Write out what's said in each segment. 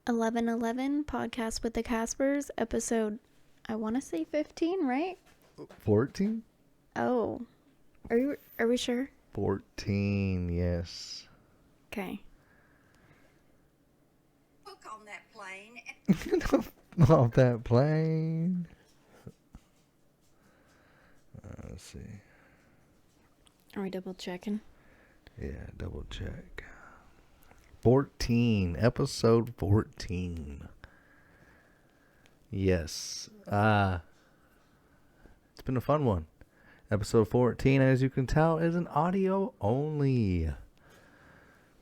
1111 podcast with the Caspers, episode, I want to say 15, right? 14? Oh, are we sure? 14, yes. Okay. Hook on that plane. Off that plane. Let's see. Are we double checking? Yeah, double check. 14, episode 14. Yes. It's been a fun one. Episode 14, as you can tell, is an audio only.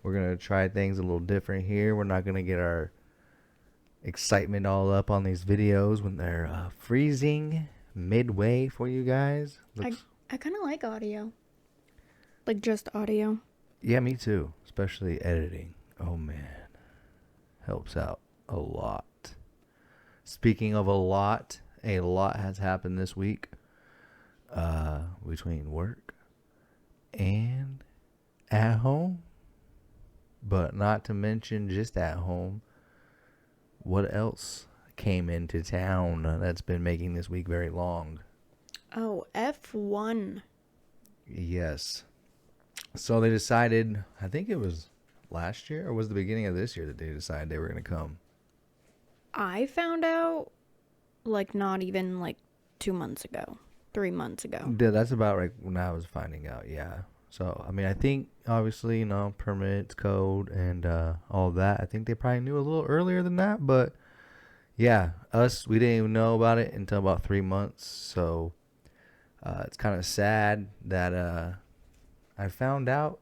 We're going to try things a little different here. We're not going to get our excitement all up on these videos when they're freezing midway for you guys. I kind of like audio. Like just audio. Yeah, me too. Especially editing. Oh, man. Helps out a lot. Speaking of a lot has happened this week. Between work and at home. But not to mention just at home. What else came into town that's been making this week very long? Oh, F1. Yes. So they decided, I think it was last year, or was it the beginning of this year that they decided they were going to come? I found out not even 2 months ago, 3 months ago. Yeah, that's about right when I was finding out, yeah. So, I mean, I think, obviously, permits, code, and all that. I think they probably knew a little earlier than that, but yeah, we didn't even know about it until about 3 months. So, it's kind of sad that I found out.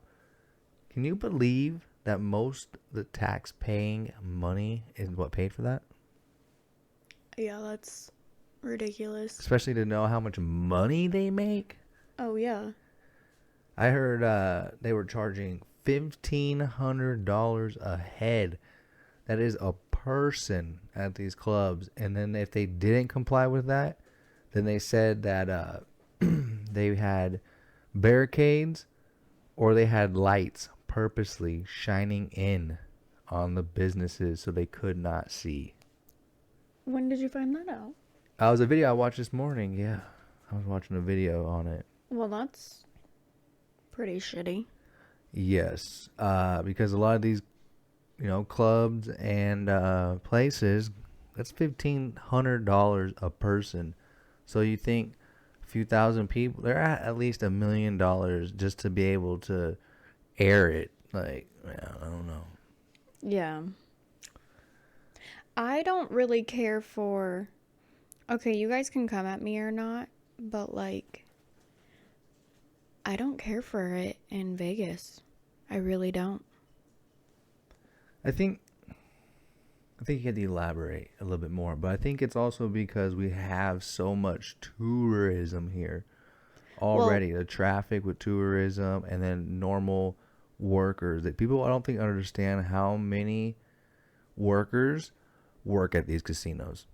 Can you believe that most of the tax-paying money is what paid for that? Yeah, that's ridiculous. Especially to know how much money they make. Oh, yeah. I heard they were charging $1,500 a head. That is a person at these clubs. And then if they didn't comply with that, then they said that they had barricades or they had lights purposely shining in on the businesses so they could not see. When did you find that out? That was a video I watched this morning. Yeah, I was watching a video on it. Well, that's pretty shitty. Yes, because a lot of these, clubs and places, that's $1,500 a person. So you think a few thousand people, they're at least $1 million just to be able to air it. I don't know. Yeah. I don't really care for... Okay, you guys can come at me or not, but I don't care for it in Vegas. I really don't. I think you had to elaborate a little bit more, but I think it's also because we have so much tourism here already. The traffic with tourism and then normal workers that people I don't think understand how many workers work at these casinos.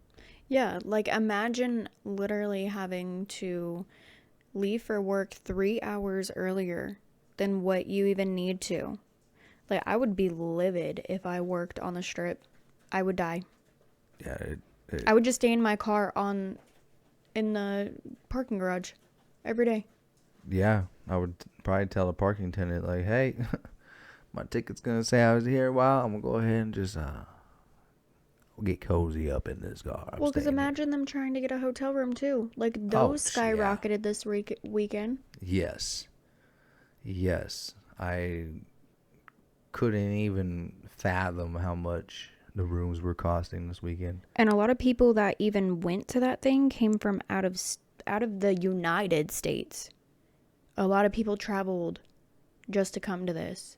Yeah, imagine literally having to leave for work 3 hours earlier than what you even need to. I would be livid if I worked on the strip. I would die. Yeah, I would just stay in my car in the parking garage every day. Yeah, I would probably tell the parking attendant, hey, my ticket's going to say I was here a while. I'm going to go ahead and just get cozy up in this car. Well, because imagine them trying to get a hotel room, too. Those skyrocketed this weekend. Yes. I couldn't even fathom how much the rooms were costing this weekend. And a lot of people that even went to that thing came from out of the United States. A lot of people traveled just to come to this.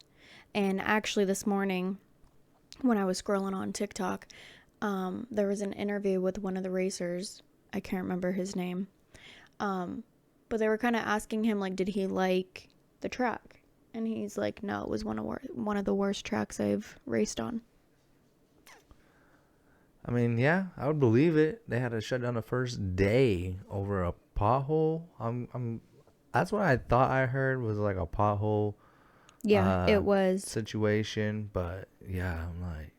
And actually this morning, when I was scrolling on TikTok, there was an interview with one of the racers. I can't remember his name. But they were kind of asking him, did he like the track? And he's like, no, it was one of the worst tracks I've raced on. I mean, yeah, I would believe it. They had to shut down the first day over a pothole. That's what I thought I heard was a pothole. Yeah, it was situation. But yeah, I'm like,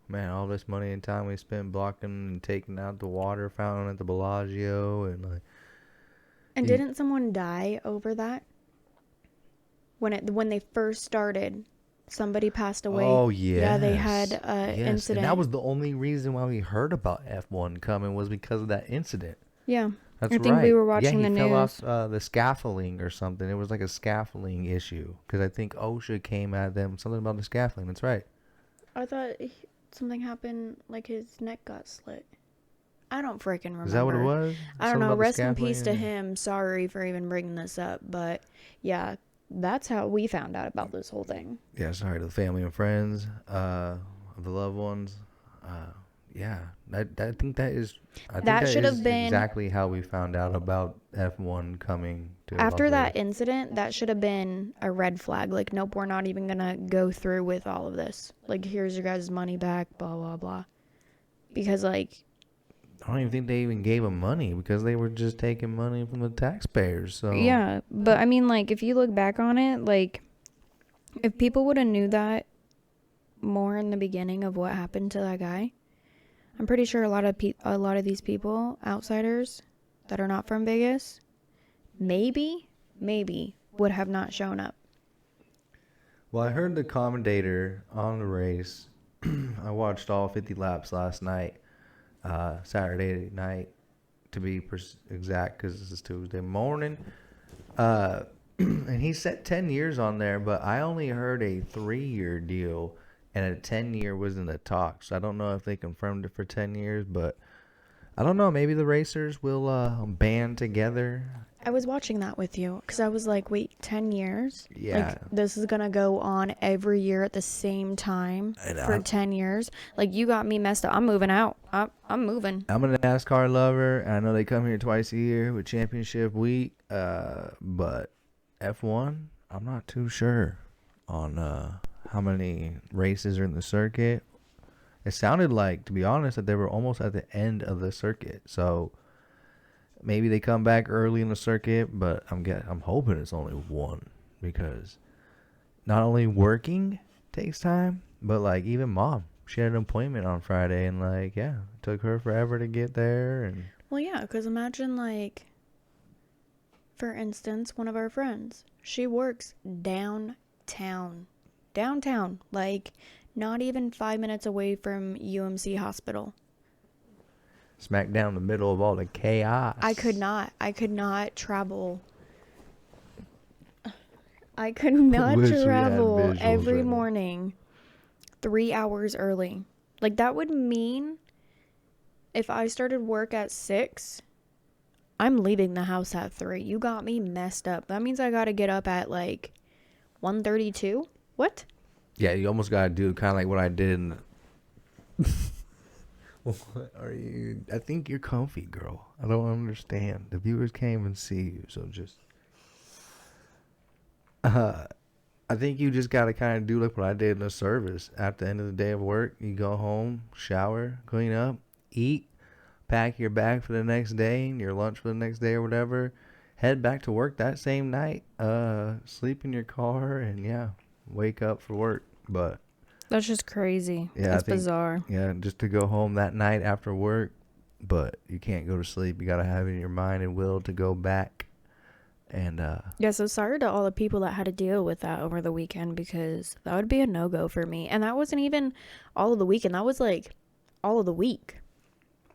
Man, all this money and time we spent blocking and taking out the water fountain at the Bellagio, and like, And you, didn't someone die over that? When they first started, somebody passed away. oh Yeah, they had yes, a yes, and that incident. was the only reason why we heard about F1 coming was because of that incident. Yeah. That's I think we right. were Yeah, watching he the fell off news. the scaffolding or something. It was like a scaffolding issue because I think OSHA came at them something about the scaffolding. That's right. I thought something happened, like his neck got slit. I don't freaking Is that what it remember. was? I don't Something know. about the Rest in scaffolding? peace to him. Sorry for even bringing this up, but yeah, that's how we found out about this whole thing. Yeah, sorry to the family and friends of the loved ones. Uh, yeah, I think that is, I think That that should have is been exactly how we found out about F1 coming to Las after Vegas. that incident. That should have been a red flag. Like, nope, we're not even gonna go through with all of this. Like, here's your guys' money back. Blah blah blah. Because like, I don't even think they even gave them money because they were just taking money from the taxpayers. So yeah. But I mean, like, if you look back on it, like, if people would have knew that more in the beginning of what happened to that guy, I'm pretty sure a lot of these people, outsiders that are not from Vegas, maybe would have not shown up. well, I heard the commentator on the race. I watched all 50 laps last night, Saturday night to be exact, because this is Tuesday morning. And he set 10 years on there, but I only heard a 3-year deal, and a 10-year was in the talks. I don't know if they confirmed it for 10 years, but I don't know. Maybe the racers will band together. I was watching that with you because I was like, wait, 10 years? Yeah. Like, this is going to go on every year at the same time And for 10 years? Like, you got me messed up. I'm moving out. I'm moving. I'm a NASCAR lover, and I know they come here twice a year with championship week. But F1, I'm not too sure on how many races are in the circuit. It sounded like, to be honest, that they were almost at the end of the circuit. So maybe they come back early in the circuit, but I'm hoping it's only one, because not only working takes time, but like even mom, she had an appointment on Friday, and like, yeah, it took her forever to get there. And Well, yeah, because imagine, like, for instance, one of our friends, she works downtown. Downtown. Like, not even 5 minutes away from UMC Hospital. smack down in the middle of all the chaos. I could not travel. I could not Wish we had travel visuals every right now. morning 3 hours early. Like, that would mean if I started work at 6, I'm leaving the house at 3. You got me messed up. That means I gotta get up at like 1:32. What? Yeah, you almost gotta do kind of like what I did in the... What are you? I think you're comfy, girl. I don't understand. The viewers can't even see you, so just... I think you just gotta kind of do like what I did in the service. At the end of the day of work, you go home, shower, clean up, eat, pack your bag for the next day and your lunch for the next day or whatever. Head back to work that same night. Sleep in your car, and yeah, wake up for work. But That's just crazy. yeah, That's I think, bizarre. yeah, just to go home that night after work. But you can't go to sleep. You gotta have it in your mind and will to go back. And Yeah, so sorry to all the people that had to deal with that over the weekend, because that would be a no-go for me. And that wasn't even all of the weekend. That was like all of the week.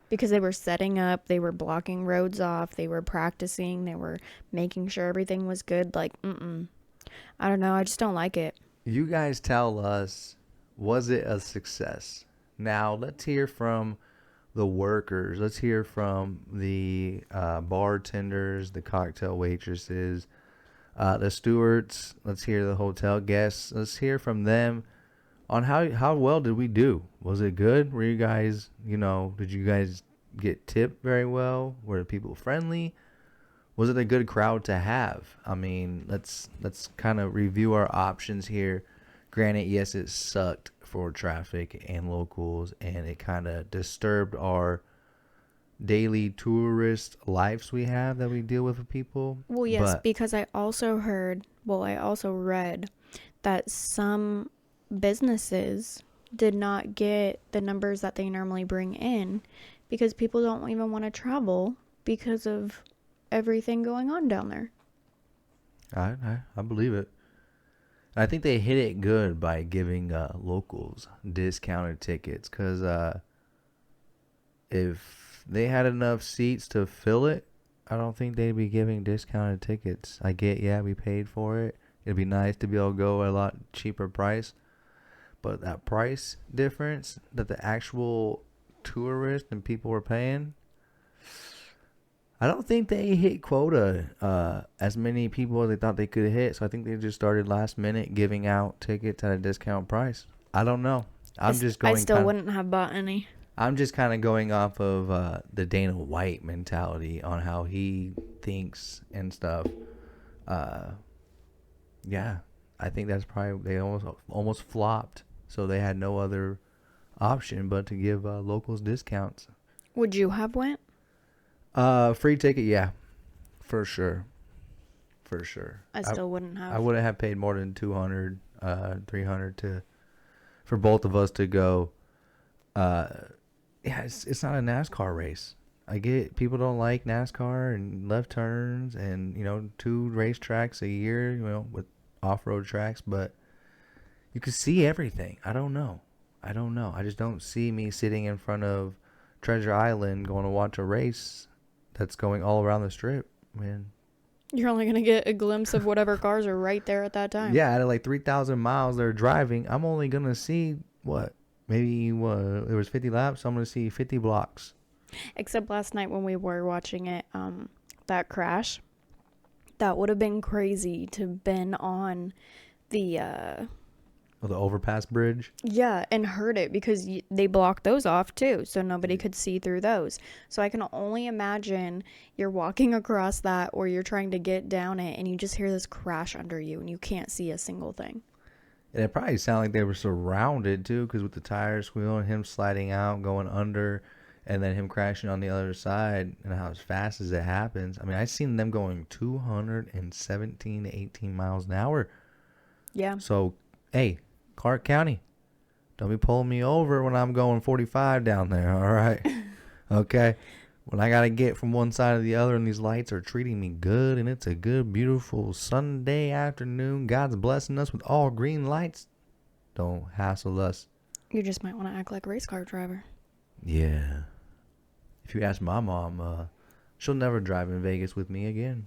Because they were setting up, they were blocking roads off, they were practicing, they were making sure everything was good. Like, I don't know. I just don't like it. you guys tell us, was it a success? Now let's hear from the workers. Let's hear from the bartenders, the cocktail waitresses, the stewards. Let's hear the hotel guests. Let's hear from them on how well did we do? Was it good? Were you guys, did you guys get tipped very well? Were people friendly? Was it a good crowd to have? I mean, let's kind of review our options here. Granted, yes, it sucked for traffic and locals, and it kind of disturbed our daily tourist lives we have that we deal with people. Well, yes, But because I also read that some businesses did not get the numbers that they normally bring in because people don't even want to travel because of everything going on down there. I believe it. I think they hit it good by giving locals discounted tickets because if they had enough seats to fill it, I don't think they'd be giving discounted tickets. I get, yeah, we paid for it. It'd be nice to be able to go at a lot cheaper price. But that price difference that the actual tourists and people were paying, I don't think they hit quota as many people as they thought they could hit. So I think they just started last minute giving out tickets at a discount price. I don't know. I still wouldn't have bought any. I'm just kind of going off of the Dana White mentality on how he thinks and stuff. Yeah, I think that's probably they almost flopped. So they had no other option but to give locals discounts. Would you have went? Free ticket, yeah, for sure. I still wouldn't have. I wouldn't have paid more than 200, 300 for both of us to go. Yeah, it's not a NASCAR race. I get people don't like NASCAR and left turns and 2 racetracks a year, with off-road tracks, but you can see everything. I don't know. I just don't see me sitting in front of Treasure Island going to watch a race that's going all around the strip, man. You're only going to get a glimpse of whatever cars are right there at that time. Yeah, out of like 3,000 miles they're driving, I'm only going to see maybe there was 50 laps, so I'm going to see 50 blocks. Except last night when we were watching it, that crash, that would have been crazy to have been on the The overpass bridge. yeah, and heard it because they blocked those off too, so nobody could see through those. So I can only imagine you're walking across that or you're trying to get down it and you just hear this crash under you and you can't see a single thing. And it probably sounded like they were surrounded too, because with the tire squeal and him sliding out, going under, and then him crashing on the other side, and how fast as it happens. I mean, I've seen them going 217 to 18 miles an hour. Yeah. So, hey, Clark County, don't be pulling me over when I'm going 45 down there, all right? Okay? When I got to get from one side to the other and these lights are treating me good and it's a good, beautiful Sunday afternoon, God's blessing us with all green lights, don't hassle us. You just might want to act like a race car driver. Yeah. If you ask my mom, she'll never drive in Vegas with me again.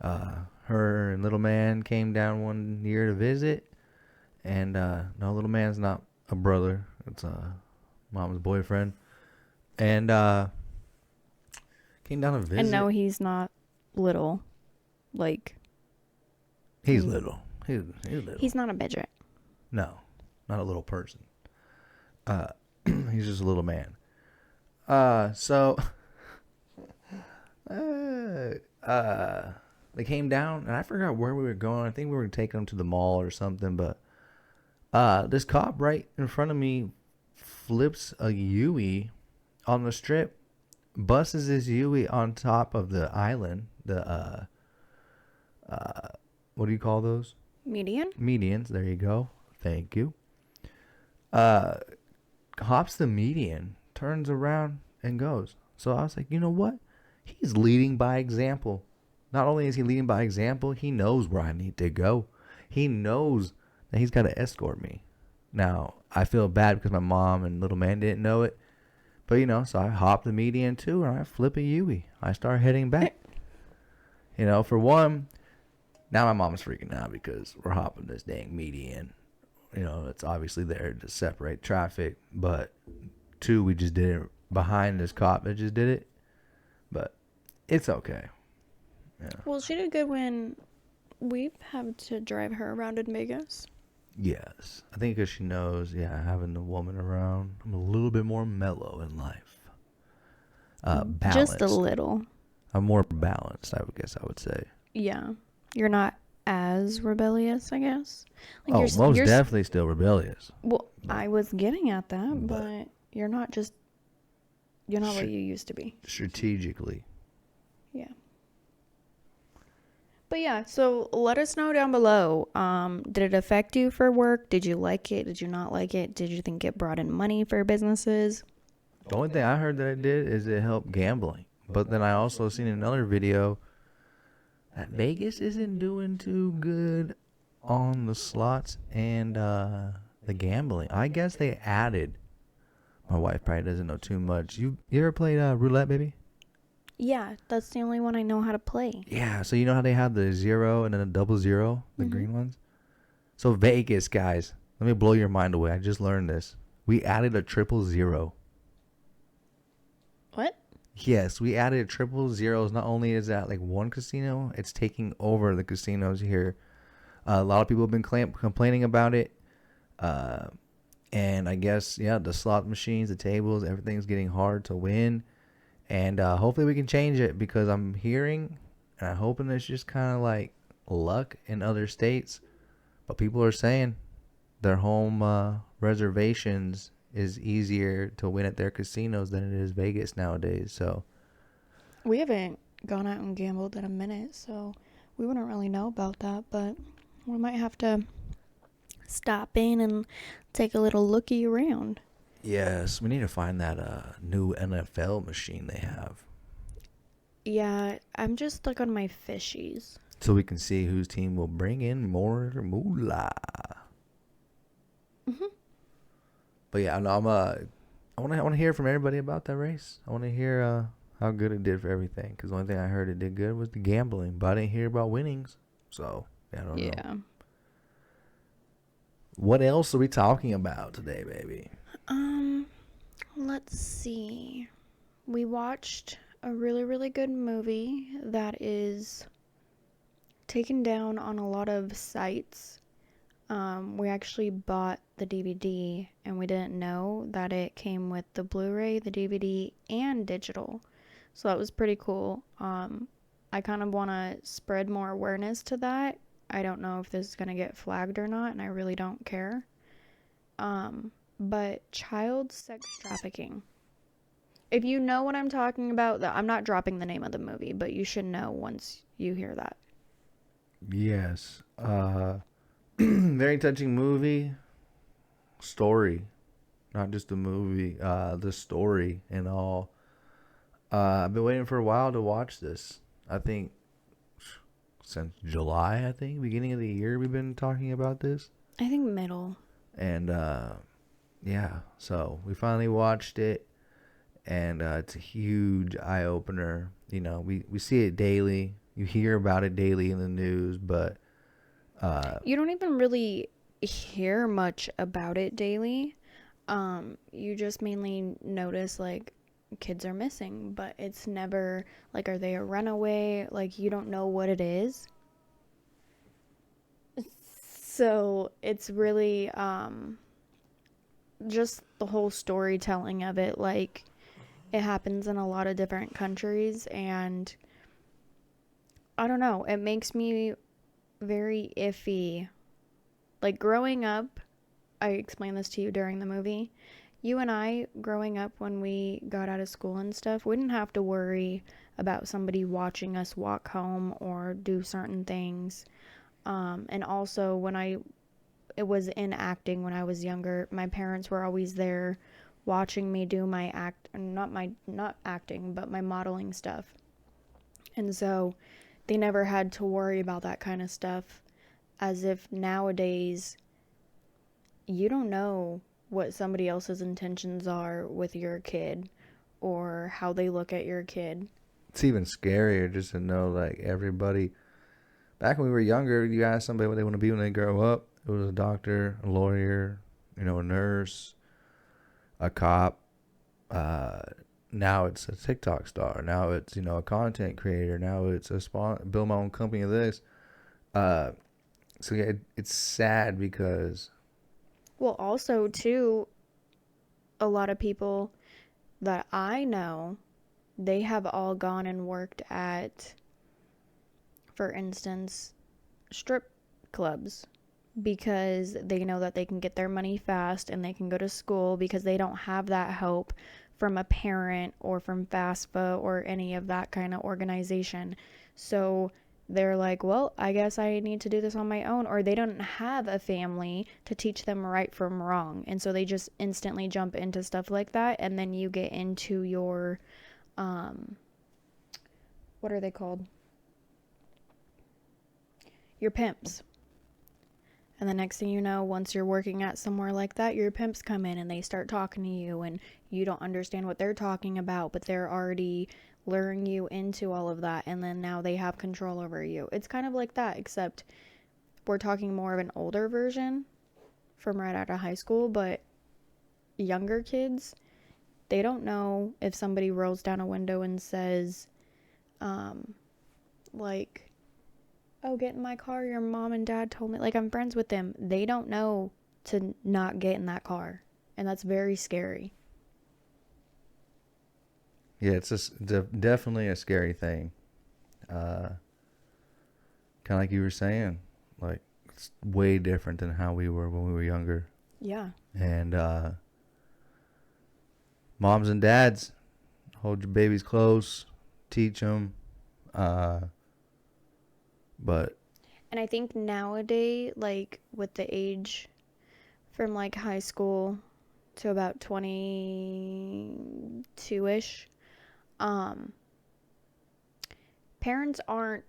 Her and little man came down one year to visit. And no, little man's not a brother. It's mom's boyfriend. And came down to visit. And no, he's not little. Like, He's little. He's little. he's not a midget. No, not a little person. He's just a little man. So they came down, and I forgot where we were going. I think we were taking them to the mall or something, but this cop right in front of me flips a Yui on the strip, busts his Yui on top of the island. The what do you call those? Median? Medians. There you go. Thank you. Hops the median, turns around and goes. So I was like, you know what? He's leading by example. Not only is he leading by example, he knows where I need to go. He knows that he's got to escort me. Now, I feel bad because my mom and little man didn't know it. But, so I hop the median too, and I flip a Yui. I start heading back. For one, now my mom's freaking out because we're hopping this dang median. It's obviously there to separate traffic. But, 2, we just did it behind this cop that just did it. But it's okay. Yeah. Well, she did good when we've had to drive her around in Vegas. Yes. I think because she knows, having the woman around, I'm a little bit more mellow in life. Balanced. Just a little. I'm more balanced, I would say. Yeah. You're not as rebellious, I guess. Like most definitely still rebellious. Well, I was getting at that, but you're not what you used to be. Strategically. Yeah. But yeah, so let us know down below. Did it affect you for work? Did you like it? Did you not like it? Did you think it brought in money for businesses? The only thing I heard that it did is it helped gambling. But then I also seen another video that Vegas isn't doing too good on the slots and the gambling. I guess they added. My wife probably doesn't know too much. You ever played roulette, baby? Yeah, that's the only one I know how to play. Yeah. So you know how they have the 0 and then a double 0, the green ones. So Vegas, guys, let me blow your mind away. I just learned this. We added a 000. What? Yes, we added triple zeros. Not only is that like one casino, it's taking over the casinos here. A lot of people have been complaining about it. And I guess, yeah, the slot machines, the tables, everything's getting hard to win. And hopefully we can change it because I'm hearing and I'm hoping it's just kind of like luck in other states. But people are saying their home reservations is easier to win at their casinos than it is Vegas nowadays. So We haven't gone out and gambled in a minute, so we wouldn't really know about that, but we might have to stop in and take a little looky around. yes, we need to find that new NFL machine they have Yeah, I'm just stuck on my fishies. so we can see whose team will bring in more moolah. But yeah, no, I want to hear from everybody about that race. I want to hear how good it did for everything. Because the only thing I heard it did good was the gambling, but I didn't hear about winnings. So yeah, I don't know. Yeah. What else are we talking about today, baby? Let's see. We watched a really, really good movie that is taken down on a lot of sites. We actually bought the DVD and we didn't know that it came with the Blu-ray, the DVD, and digital. So that was pretty cool. I kind of want to spread more awareness to that. I don't know if this is going to get flagged or not, and I really don't care. But child sex trafficking. If you know what I'm talking about, I'm not dropping the name of the movie, but you should know once you hear that. Yes. Very touching movie. Story. Not just the movie. The story and all. I've been waiting for a while to watch this. I think since July, beginning of the year, we've been talking about this. I think middle. And yeah, so we finally watched it, and it's a huge eye opener. You know, we see it daily. You hear about it daily in the news, but You don't even really hear much about it daily. You just mainly notice like kids are missing, but it's never like, are they a runaway? Like, you don't know what it is. So it's really just the whole storytelling of it. Like, it happens in a lot of different countries, and I don't know, it makes me very iffy. Like, growing up, I explained this to you during the movie. You and I, growing up when we got out of school and stuff, we didn't have to worry about somebody watching us walk home or do certain things. And also, it was in acting when I was younger, my parents were always there watching me do my not acting, but my modeling stuff. And so they never had to worry about that kind of stuff, as if nowadays you don't know what somebody else's intentions are with your kid or how they look at your kid. it's even scarier just to know like everybody. Back when we were younger, you asked somebody what they want to be when they grow up. It was a doctor, a lawyer, a nurse, a cop. Now it's a TikTok star. Now it's a content creator. Now it's build my own company of this. So yeah, it's sad because Well, also, too, a lot of people that I know, they have all gone and worked at, for instance, strip clubs because they know that they can get their money fast and they can go to school because they don't have that help from a parent or from FAFSA or any of that kind of organization. So they're like, well, I guess I need to do this on my own, or they don't have a family to teach them right from wrong. And so they just instantly jump into stuff like that. And then you get into your, what are they called? Your pimps. And the next thing you know, once you're working at somewhere like that, your pimps come in and they start talking to you, and you don't understand what they're talking about, but they're already luring you into all of that, and then now they have control over you. It's kind of like that, except we're talking more of an older version from right out of high school, but younger kids, they don't know if somebody rolls down a window and says, like, oh, get in my car, your mom and dad told me, like, I'm friends with them. They don't know to not get in that car, and that's very scary. Yeah, it's definitely a scary thing. Kind of like you were saying, like, it's way different than how we were when we were younger. Yeah. And moms and dads, hold your babies close, teach them. But And I think nowadays, like, with the age from like high school to about 22ish, parents aren't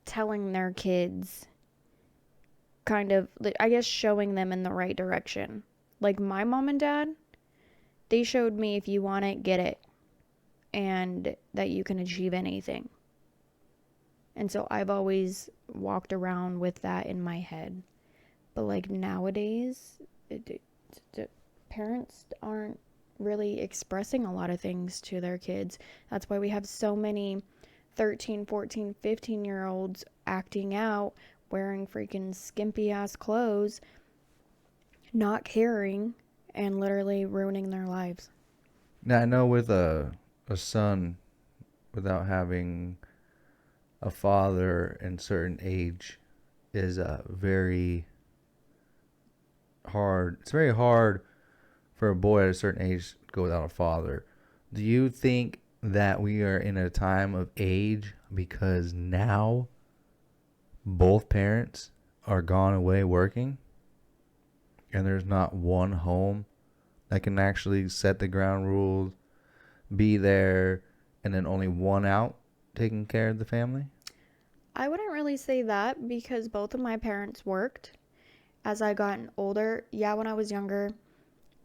telling their kids, kind of, I guess, showing them in the right direction. Like my mom and dad, they showed me, if you want it, get it, and that you can achieve anything. And so I've always walked around with that in my head. But like nowadays, parents aren't really expressing a lot of things to their kids. That's why we have so many 13, 14, 15-year-olds acting out, wearing freaking skimpy ass clothes, not caring, and literally ruining their lives. now I know with a son, without having a father in certain age, is very hard. It's very hard for a boy at a certain age to go without a father. Do you think that we are in a time of age because now both parents are gone away working and there's not one home that can actually set the ground rules, be there, and then only one out taking care of the family? I wouldn't really say that, because both of my parents worked. As I gotten older, yeah, when I was younger,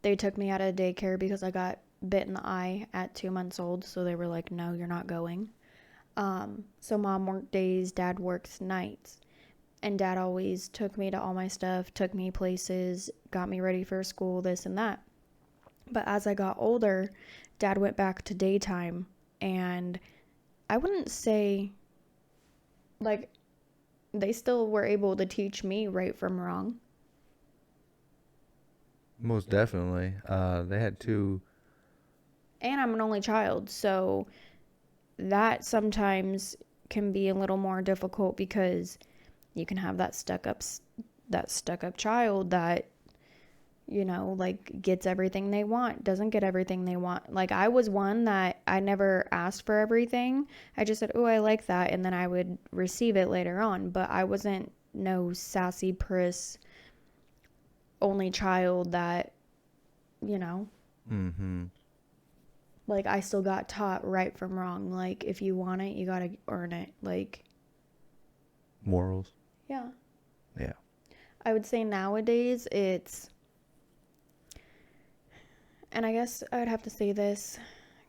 they took me out of daycare because I got bit in the eye at 2 months old. So they were like, no, you're not going. So mom worked days, dad works nights. And dad always took me to all my stuff, took me places, got me ready for school, this and that. But as I got older, dad went back to daytime. And I wouldn't say, like, they still were able to teach me right from wrong. Most definitely. They had two. And I'm an only child, so that sometimes can be a little more difficult, because you can have that stuck up child that, like, gets everything they want, doesn't get everything they want. Like, I was one that I never asked for everything. I just said, oh, I like that, and then I would receive it later on. But I wasn't no sassy priss only child that, Mm-hmm. like, I still got taught right from wrong. Like, if you want it, you gotta earn it. Like, Morals. yeah. Yeah. I would say nowadays it's, and I guess I would have to say this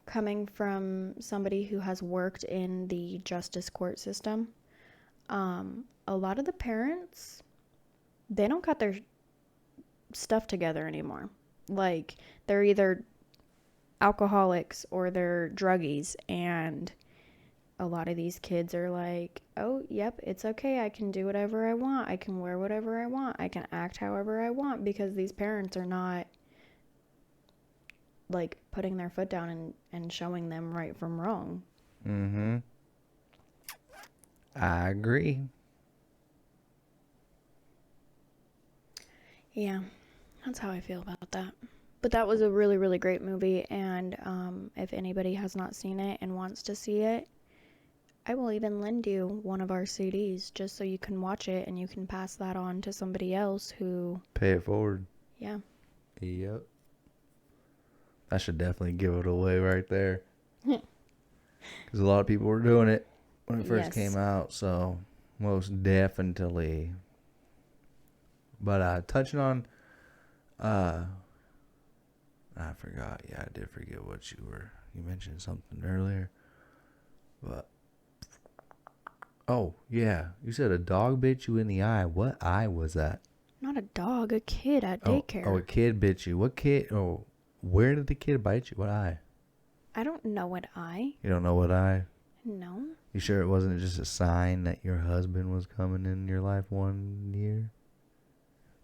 coming from somebody who has worked in the justice court system. A lot of the parents, they don't got their stuff together anymore. Like, they're either alcoholics or they're druggies, and a lot of these kids are like, oh, yep, it's okay, I can do whatever I want, I can wear whatever I want, I can act however I want, because these parents are not, like, putting their foot down and showing them right from wrong. Mm-hmm. I agree. Yeah, that's how I feel about that. But that was a really, really great movie, and if anybody has not seen it and wants to see it, I will even lend you one of our CDs just so you can watch it and you can pass that on to somebody else who, Pay it forward. yeah. Yep. I should definitely give it away right there. Because a lot of people were doing it when it first came out. So, most definitely. But touching on... I forgot. Yeah, I did forget what you were... You mentioned something earlier. But... Oh, yeah. You said a dog bit you in the eye. What eye was that? Not a dog, a kid at daycare. Oh, a kid bit you. What kid? Oh, where did the kid bite you? What eye? I don't know what eye. You don't know what eye? No. You sure it wasn't just a sign that your husband was coming in your life one year?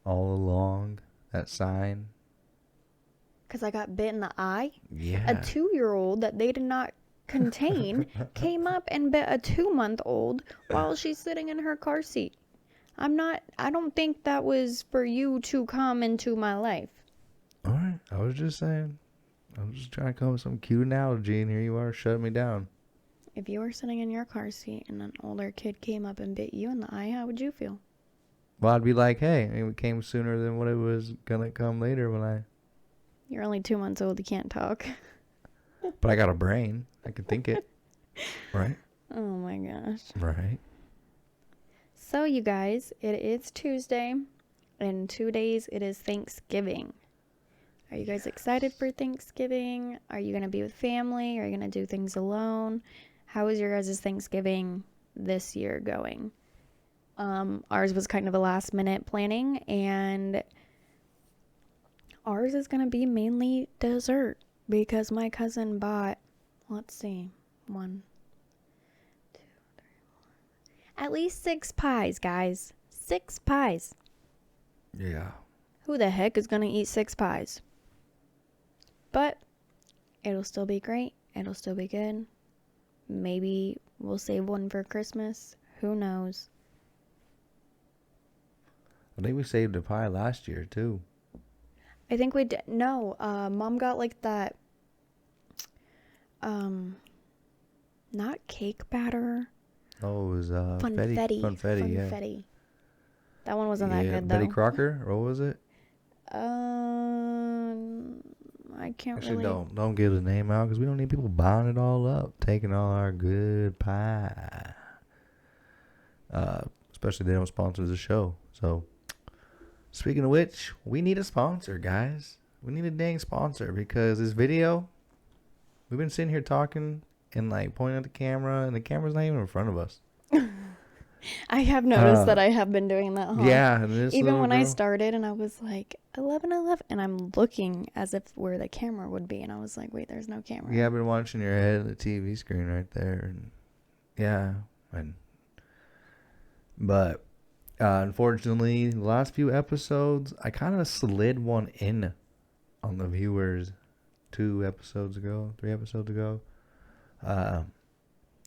All along, that sign? Because I got bit in the eye? Yeah. A 2-year-old that they did not contain came up and bit a 2-month-old while she's sitting in her car seat. I don't think that was for you to come into my life. Alright, I was just saying. I was just trying to come up with some cute analogy, and here you are shutting me down. If you were sitting in your car seat and an older kid came up and bit you in the eye, how would you feel? Well, I'd be like, hey, it came sooner than what it was gonna come later when I... You're only 2 months old, you can't talk. But I got a brain. I can think it. Right? Oh my gosh. Right. So you guys, it is Tuesday. In 2 days, it is Thanksgiving. Are you guys excited for Thanksgiving? Are you going to be with family? Are you going to do things alone? How is your guys' Thanksgiving this year going? Ours was kind of a last minute planning, and ours is going to be mainly dessert because my cousin bought, let's see, 1, 2, 3, 4, at least 6 pies, guys. 6 pies. Yeah. Who the heck is going to eat 6 pies? But it'll still be great. It'll still be good. Maybe we'll save one for Christmas. Who knows? I think we saved a pie last year, too. I think we did. No, Mom got like that, not cake batter. Oh, it was Funfetti. Funfetti, yeah. Funfetti. That one wasn't that good, though. Betty Crocker, or what was it? I can't Actually, really. don't give the name out because we don't need people buying it all up, taking all our good pie. Especially they don't sponsor the show. So, speaking of which, we need a sponsor, guys. We need a dang sponsor because this video, we've been sitting here talking and like pointing at the camera, and the camera's not even in front of us. I have noticed that I have been doing that, huh? Yeah. And even when I started and I was like 11, and I'm looking as if where the camera would be, and I was like, wait, there's no camera. Yeah, I've been watching your head of the TV screen right there, and yeah, but unfortunately, the last few episodes, I kind of slid one in on the viewers 3 episodes ago.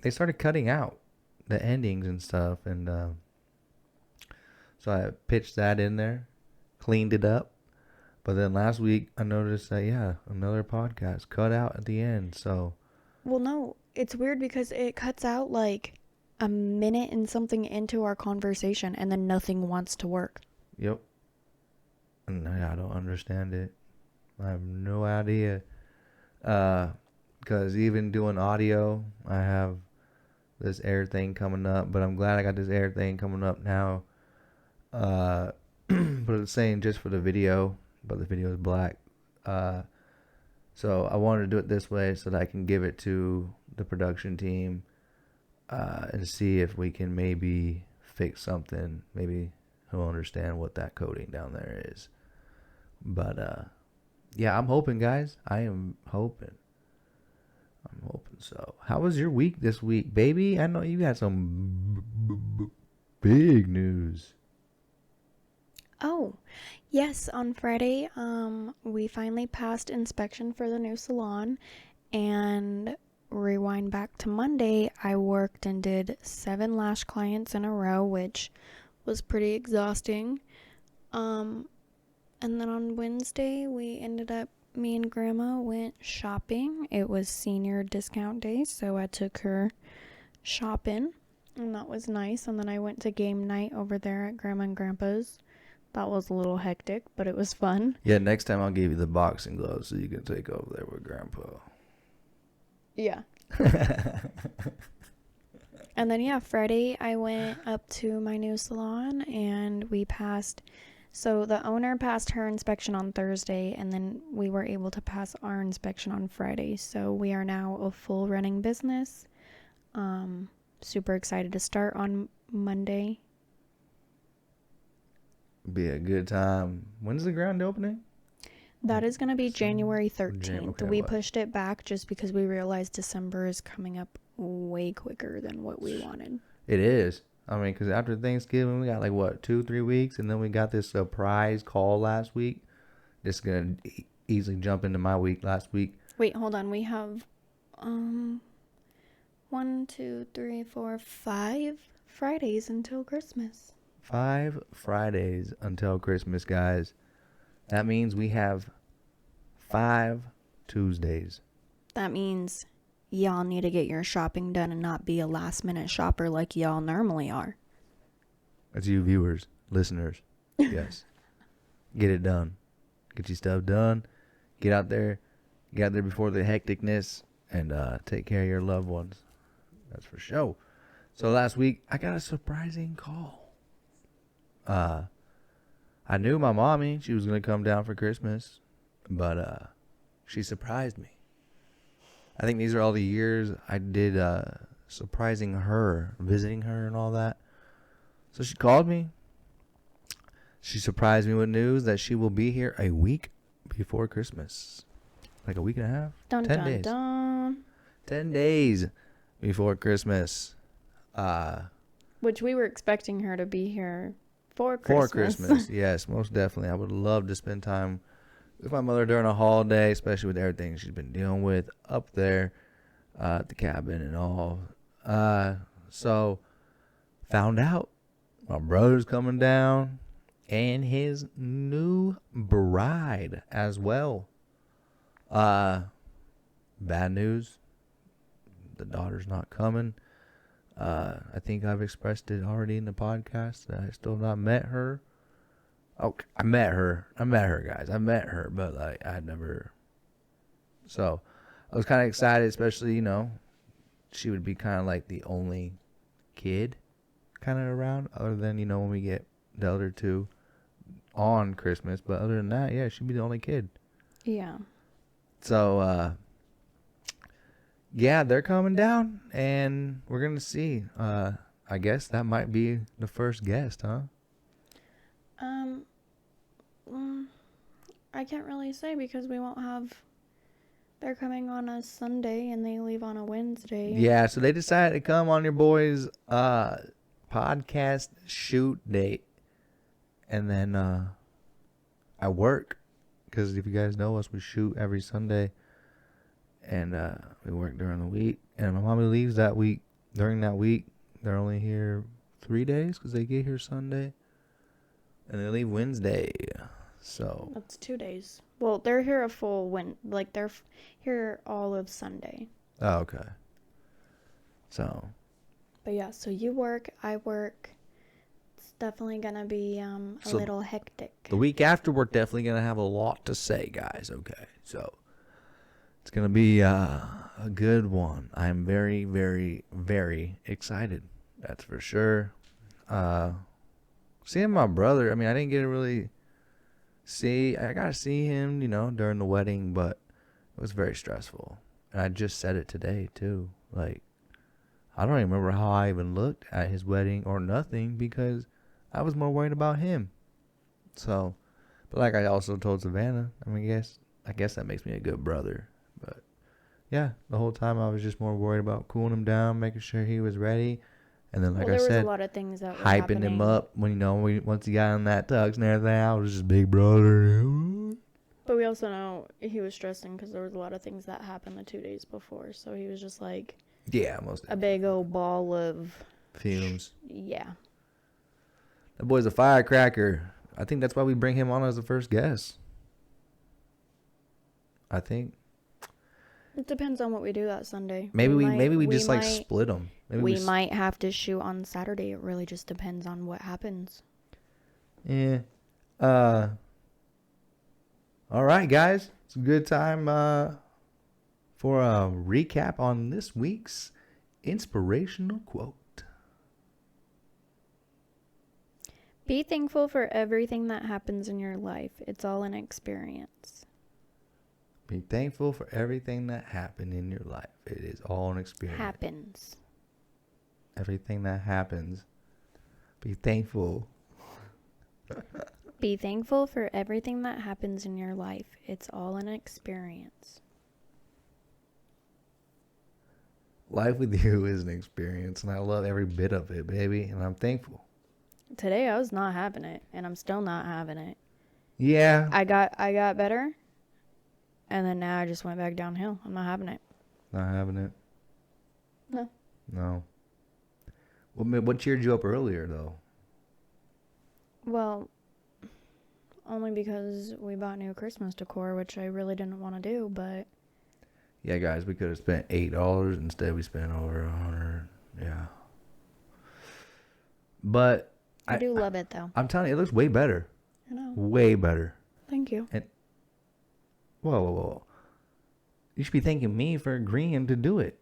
They started cutting out the endings and stuff, and so I pitched that in there, cleaned it up. But then last week I noticed that another podcast cut out at the end. So well, no, it's weird because it cuts out like a minute and something into our conversation, and then nothing wants to work. Yep. And I don't understand it. I have no idea. Because even doing audio, I have this air thing coming up, but I'm glad I got this air thing coming up now. But it's saying just for the video, but the video is black. So I wanted to do it this way so that I can give it to the production team and see if we can maybe fix something. Maybe he'll understand what that coding down there is. But yeah, I'm hoping, guys. I am hoping. So. How was your week this week, baby? I know you got some big news. Oh, yes, on Friday, we finally passed inspection for the new salon, and rewind back to Monday, I worked and did 7 lash clients in a row, which was pretty exhausting. And then on Wednesday, me and Grandma went shopping. It was senior discount day, so I took her shopping, and that was nice. And then I went to game night over there at Grandma and Grandpa's. That was a little hectic, but it was fun. Yeah, next time I'll give you the boxing gloves so you can take over there with Grandpa. Yeah. And then, yeah, Friday I went up to my new salon and we passed. So the owner passed her inspection on Thursday, and then we were able to pass our inspection on Friday. So we are now a full running business. Super excited to start on Monday. Be a good time. When's the grand opening? That is going to be January 13th. Okay, we what? pushed it back just because we realized December is coming up way quicker than what we wanted. It is. I mean, because after Thanksgiving, we got like, what, 2-3 weeks? And then we got this surprise call last week. This is going to easily jump into my week last week. Wait, hold on. We have 1, 2, 3, 4, 5 Fridays until Christmas. 5 Fridays until Christmas, guys. That means we have 5 Tuesdays. That means y'all need to get your shopping done and not be a last minute shopper like y'all normally are. That's you viewers, listeners. Yes. Get it done. Get your stuff done. Get out there before the hecticness and take care of your loved ones. That's for sure. So last week, I got a surprising call. I knew my mommy, she was going to come down for Christmas, but she surprised me. I think these are all the years I did surprising her, visiting her and all that. So she called me. She surprised me with news that she will be here a week before Christmas. Like a week and a half? Dun 10 dun days. dun. 10 days before Christmas. Which we were expecting her to be here for For Christmas. Christmas, yes, most definitely. I would love to spend time with my mother during a holiday, especially with everything she's been dealing with up there at the cabin and all. So, found out my brother's coming down and his new bride as well. Bad news. The daughter's not coming. I think I've expressed it already in the podcast that I still have not met her. Oh, I met her, guys. I met her, but like I had never. So I was kind of excited, especially, she would be kind of like the only kid kind of around, other than, when we get the other two on Christmas. But other than that, yeah, she'd be the only kid. Yeah. So, yeah, they're coming down, and we're going to see. I guess that might be the first guest, huh? I can't really say because we won't have. They're coming on a Sunday and they leave on a Wednesday. Yeah, so they decided to come on your boys' podcast shoot date. And then I work. Because if you guys know us, we shoot every Sunday. And we work during the week. And my mommy leaves that week. During that week, they're only here 3 days because they get here Sunday. And they leave Wednesday. So That's 2 days. Well, they're here a full they're here all of Sunday. oh, okay. So But yeah, so you work, I work. It's definitely gonna be a So little hectic. the week after, we're definitely gonna have a lot to say, guys. Okay, so it's gonna be a good one. I'm very, very, very excited. That's for sure. Seeing my brother, I mean, I didn't get to really see. I got to see him, during the wedding, but it was very stressful. And I just said it today too. Like, I don't even remember how I even looked at his wedding or nothing because I was more worried about him. So, but like I also told Savannah, I guess that makes me a good brother. But yeah, the whole time I was just more worried about cooling him down, making sure he was ready. And then, like Well, I there was said, a lot of things that were hyping him happening. up when, once he got in that tux and everything, I was just big brother. But we also know he was stressing because there was a lot of things that happened the 2 days before. So he was just like Yeah, most a big old ball of fumes. yeah. That boy's a firecracker. I think that's why we bring him on as the first guest. I think It depends on what we do that Sunday. maybe we might- just like might- split them. Maybe We might have to shoot on Saturday. It really just depends on what happens. Yeah. All right, guys. It's a good time for a recap on this week's inspirational quote. Be thankful for everything that happens in your life. It's all an experience. Be thankful for everything that happened in your life. It is all an experience. Happens. Everything that happens. Be thankful. Be thankful for everything that happens in your life. It's all an experience. Life with you is an experience, and I love every bit of it, baby, and I'm thankful. Today I was not having it, and I'm still not having it. Yeah. I got better, and then now I just went back downhill. I'm not having it. Not having it? No. No. What cheered you up earlier, though? Well, only because we bought new Christmas decor, which I really didn't want to do, but... Yeah, guys, we could have spent $8. Instead, we spent over $100. Yeah. But... I do love it, though. I'm telling you, it looks way better. I know. Way better. Thank you. And whoa. You should be thanking me for agreeing to do it.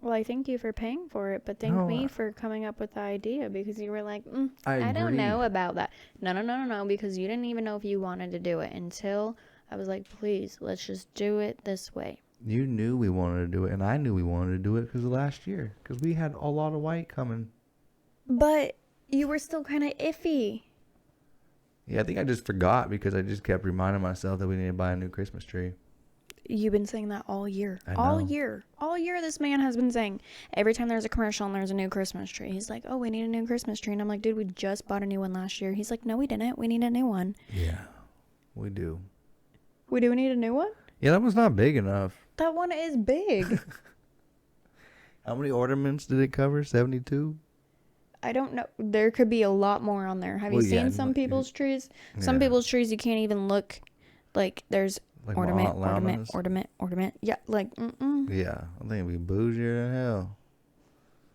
Well, I thank you for paying for it, but thank me for coming up with the idea, because you were like, I don't know about that. No, because you didn't even know if you wanted to do it until I was like, please, let's just do it this way. You knew we wanted to do it, and I knew we wanted to do it because of last year, because we had a lot of white coming. But you were still kind of iffy. Yeah, I think I just forgot because I just kept reminding myself that we need to buy a new Christmas tree. You've been saying that all year. I know. All year this man has been saying, every time there's a commercial and there's a new Christmas tree, he's like, oh, we need a new Christmas tree. And I'm like, dude, we just bought a new one last year. He's like, no, we didn't. We need a new one. Yeah, we do. We do need a new one? Yeah, that one's not big enough. That one is big. How many ornaments did it cover? 72? I don't know. There could be a lot more on there. Have you seen some people's trees? Some people's trees you can't even look. Like there's Like ornament. Yeah, like Yeah, I think we bougier than hell.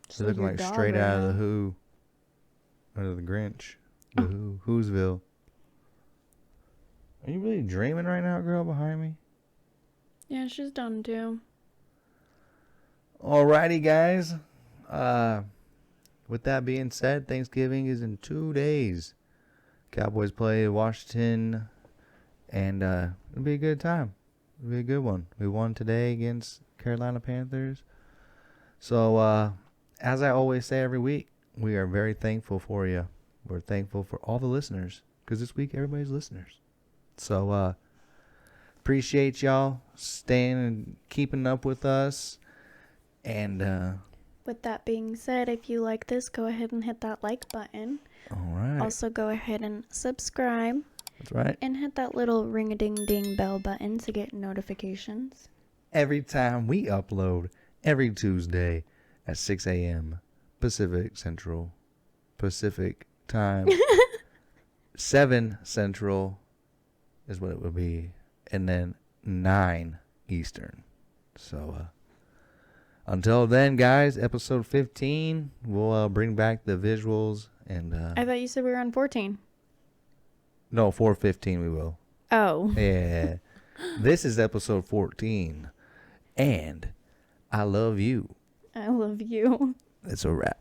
It's like looking your like dog straight right out of now. the Who. Out of the Grinch. The Who. Who'sville. Are you really dreaming right now, girl, behind me? Yeah, she's done too. Alrighty, guys. With that being said, Thanksgiving is in 2 days. Cowboys play Washington, and it'll be a good time. It'll be a good one. We won today against Carolina Panthers. So, as I always say every week, we are very thankful for you. We're thankful for all the listeners, because this week everybody's listeners. So, appreciate y'all staying and keeping up with us. And with that being said, if you like this, go ahead and hit that like button. All right. Also, go ahead and subscribe. That's right. And hit that little ring-a-ding-ding bell button to get notifications. Every time we upload, every Tuesday at 6 a.m. Pacific time. 7 Central is what it would be. And then 9 Eastern. So, until then, guys, episode 15, we'll bring back the visuals. And I thought you said we were on 14. No, 415 we will. Oh. Yeah. This is episode 14. And I love you. I love you. It's a wrap.